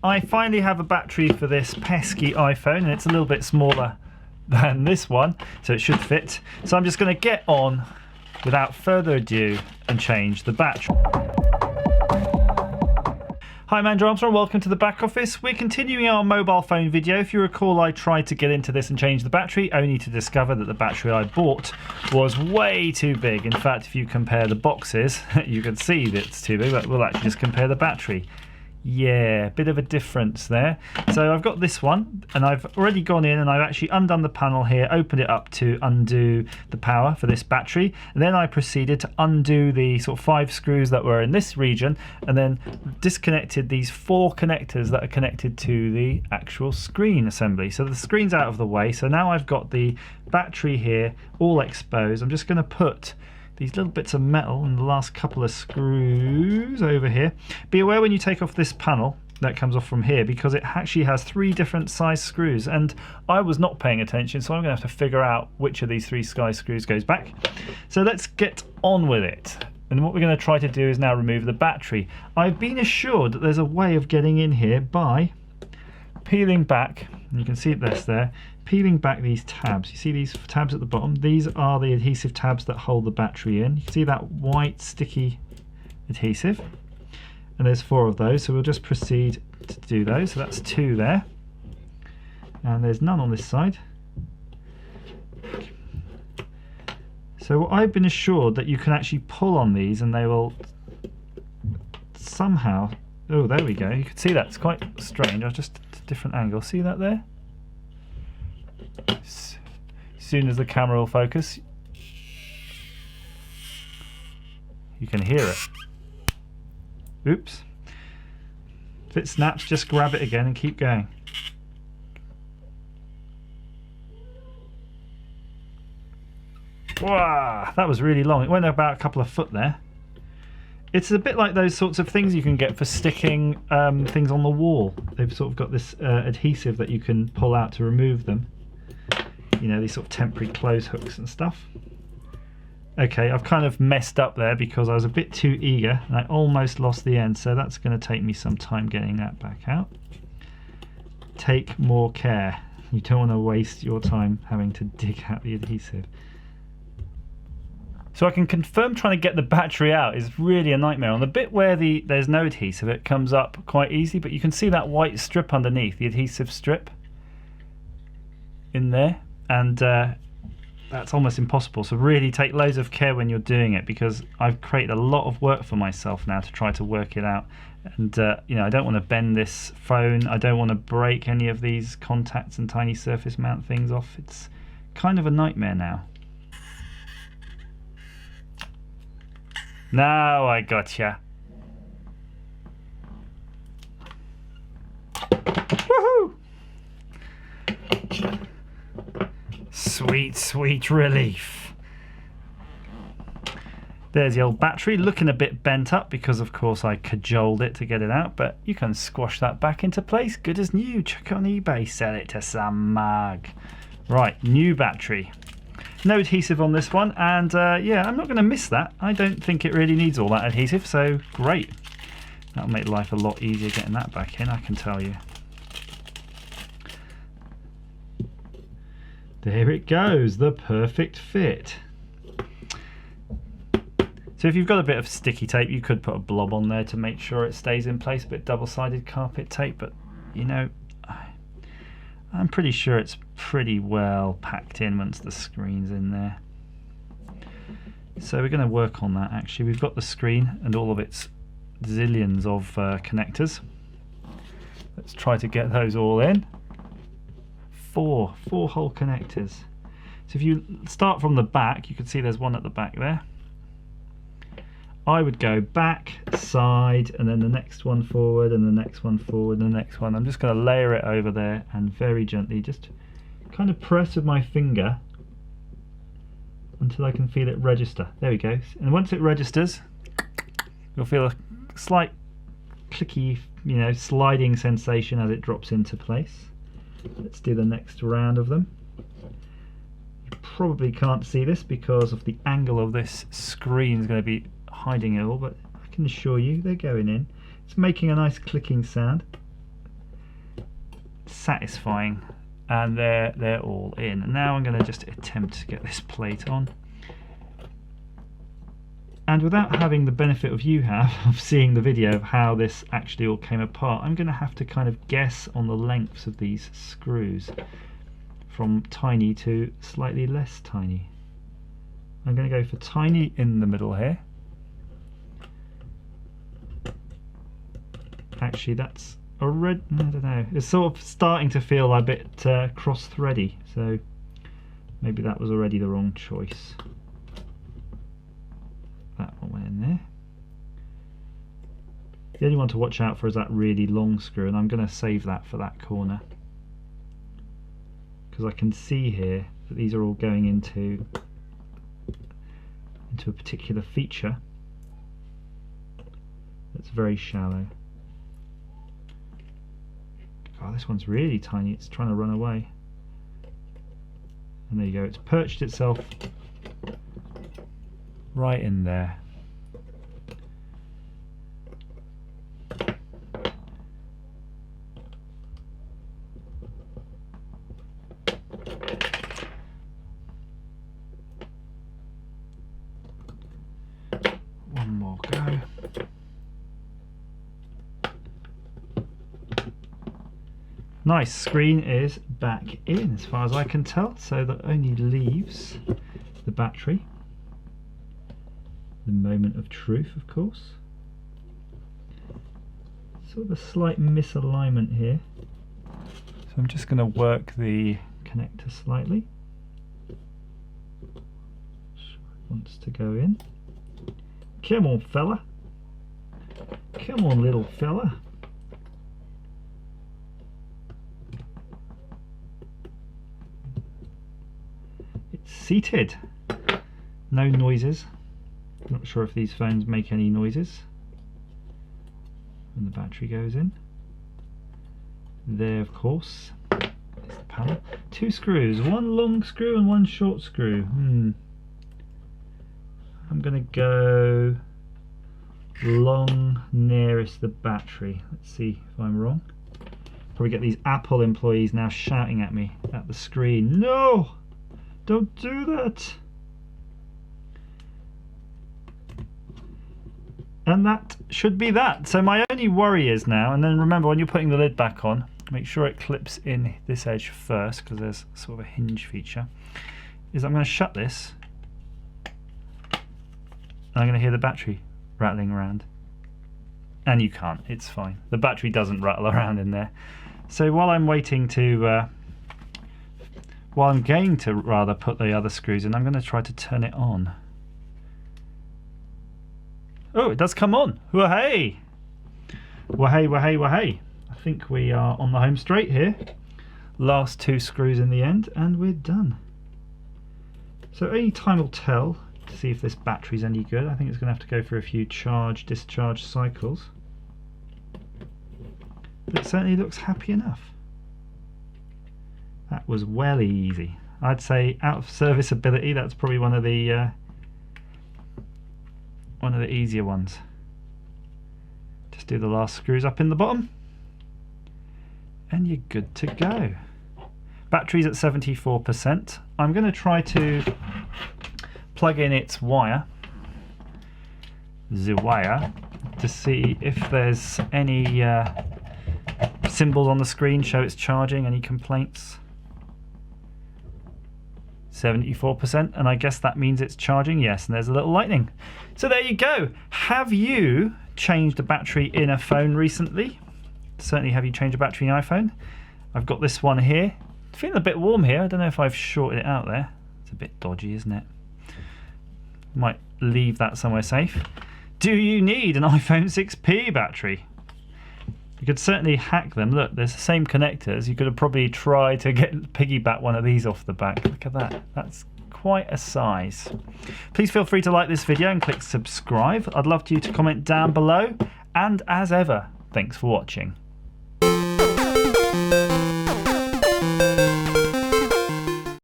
I finally have a battery for this pesky iPhone, and it's a little bit smaller than this one, so it should fit. So I'm just going to get on without further ado and change the battery. Hi, I'm Andrew Armstrong, welcome to the back office. We're continuing our mobile phone video. If you recall, I tried to get into this and change the battery, only to discover that the battery I bought was way too big. In fact, if you compare the boxes, you can see that it's too big, but we'll actually just compare the battery. Yeah, bit of a difference there. So I've got this one, and I've already gone in and I've actually undone the panel here, opened it up to undo the power for this battery, and then I proceeded to undo the sort of 5 screws that were in this region, and then disconnected these 4 connectors that are connected to the actual screen assembly. So the screen's out of the way, so now I've got the battery here all exposed. I'm just going to put these little bits of metal and the last couple of screws over here. Be aware when you take off this panel that comes off from here, because it actually has 3 different size screws, and I was not paying attention, so I'm going to have to figure out which of these 3 size screws goes back. So let's get on with it. And what we're going to try to do is now remove the battery. I've been assured that there's a way of getting in here by peeling back, and you can see it there, peeling back these tabs. You see these tabs at the bottom? These are the adhesive tabs that hold the battery in. You can see that white sticky adhesive, and there's 4 of those, so we'll just proceed to do those. So that's 2 there, and there's none on this side. So I've been assured that you can actually pull on these and they will somehow, oh, there we go, you can see that. It's quite strange. I'll just a different angle. See that there? As soon as the camera will focus, you can hear it. Oops. If it snaps, just grab it again and keep going. Wow, that was really long. It went about a couple of foot there. It's a bit like those sorts of things you can get for sticking things on the wall. They've sort of got this adhesive that you can pull out to remove them. You know, these sort of temporary clothes hooks and stuff. Okay, I've kind of messed up there because I was a bit too eager and I almost lost the end, so that's going to take me some time getting that back out. Take more care. You don't want to waste your time having to dig out the adhesive. So I can confirm trying to get the battery out is really a nightmare. On the bit where there's no adhesive, it comes up quite easy, but you can see that white strip underneath, the adhesive strip in there, and that's almost impossible. So really take loads of care when you're doing it, because I've created a lot of work for myself now to try to work it out. And you know, I don't want to bend this phone, I don't want to break any of these contacts and tiny surface mount things off. It's kind of a nightmare now. Now I gotcha. Woohoo! Sweet, sweet relief. There's the old battery, looking a bit bent up because of course I cajoled it to get it out, but you can squash that back into place, good as new. Chuck it on eBay, sell it to some mug. Right, new battery. No adhesive on this one, and yeah, I'm not going to miss that. I don't think it really needs all that adhesive, so great. That'll make life a lot easier getting that back in, I can tell you. There it goes, the perfect fit. So if you've got a bit of sticky tape, you could put a blob on there to make sure it stays in place, a bit double-sided carpet tape, but you know, I'm pretty sure it's pretty well packed in once the screen's in there. So we're going to work on that actually. We've got the screen and all of its zillions of connectors. Let's try to get those all in. 4 hole connectors. So if you start from the back, you can see there's one at the back there. I would go back, side, and then the next one forward, and the next one forward, and the next one. I'm just going to layer it over there and very gently just kind of press with my finger until I can feel it register. There we go. And once it registers, you'll feel a slight clicky, you know, sliding sensation as it drops into place. Let's do the next round of them. You probably can't see this because of the angle of this screen is going to be hiding it all, but I can assure you they're going in. It's making a nice clicking sound. satisfying. And they're all in. And now I'm going to just attempt to get this plate on. And without having the benefit of you have of seeing the video of how this actually all came apart, I'm going to have to kind of guess on the lengths of these screws from tiny to slightly less tiny. I'm going to go for tiny in the middle here. Actually, that's already, I don't know, it's sort of starting to feel a bit cross-thready, so maybe that was already the wrong choice. That one went in there. The only one to watch out for is that really long screw, and I'm going to save that for that corner, because I can see here that these are all going into a particular feature that's very shallow. Oh, this one's really tiny, it's trying to run away. And there you go, it's perched itself right in there. One more go. Nice, screen is back in as far as I can tell, so that only leaves the battery. The moment of truth, of course. Sort of a slight misalignment here. So I'm just going to work the connector slightly. Wants to go in. Come on, fella. Come on, little fella. Seated. No noises. Not sure if these phones make any noises when the battery goes in. There, of course, is the panel. Two screws, one long screw and one short screw. I'm going to go long nearest the battery. Let's see if I'm wrong. Probably get these Apple employees now shouting at me at the screen. No! Don't do that! And that should be that. So my only worry is now, and then remember when you're putting the lid back on, make sure it clips in this edge first, because there's sort of a hinge feature, is I'm going to shut this, and I'm going to hear the battery rattling around. And you can't, it's fine. The battery doesn't rattle around in there. So while I'm waiting to... Well, I'm going to rather put the other screws in, I'm going to try to turn it on. Oh, it does come on. Wah-hey! Wah-hey, wah-hey, wah-hey. I think we are on the home straight here. Last two screws in the end, and we're done. So only time will tell to see if this battery's any good. I think it's going to have to go for a few charge-discharge cycles. But it certainly looks happy enough. That was well easy. I'd say out of serviceability, that's probably one of the easier ones. Just do the last screws up in the bottom, and you're good to go. Battery's at 74%. I'm going to try to plug in its wire, the wire, to see if there's any symbols on the screen show it's charging. Any complaints? 74%, and I guess that means it's charging. Yes, and there's a little lightning. So there you go. Have you changed a battery in a phone recently? Certainly, have you changed a battery in an iPhone? I've got this one here. It's feeling a bit warm here. I don't know if I've shorted it out there. It's a bit dodgy, isn't it? Might leave that somewhere safe. Do you need an iPhone 6P battery? You could certainly hack them. Look, there's the same connectors. You could have probably tried to piggyback one of these off the back. Look at that. That's quite a size. Please feel free to like this video and click subscribe. I'd love you to comment down below. And as ever, thanks for watching.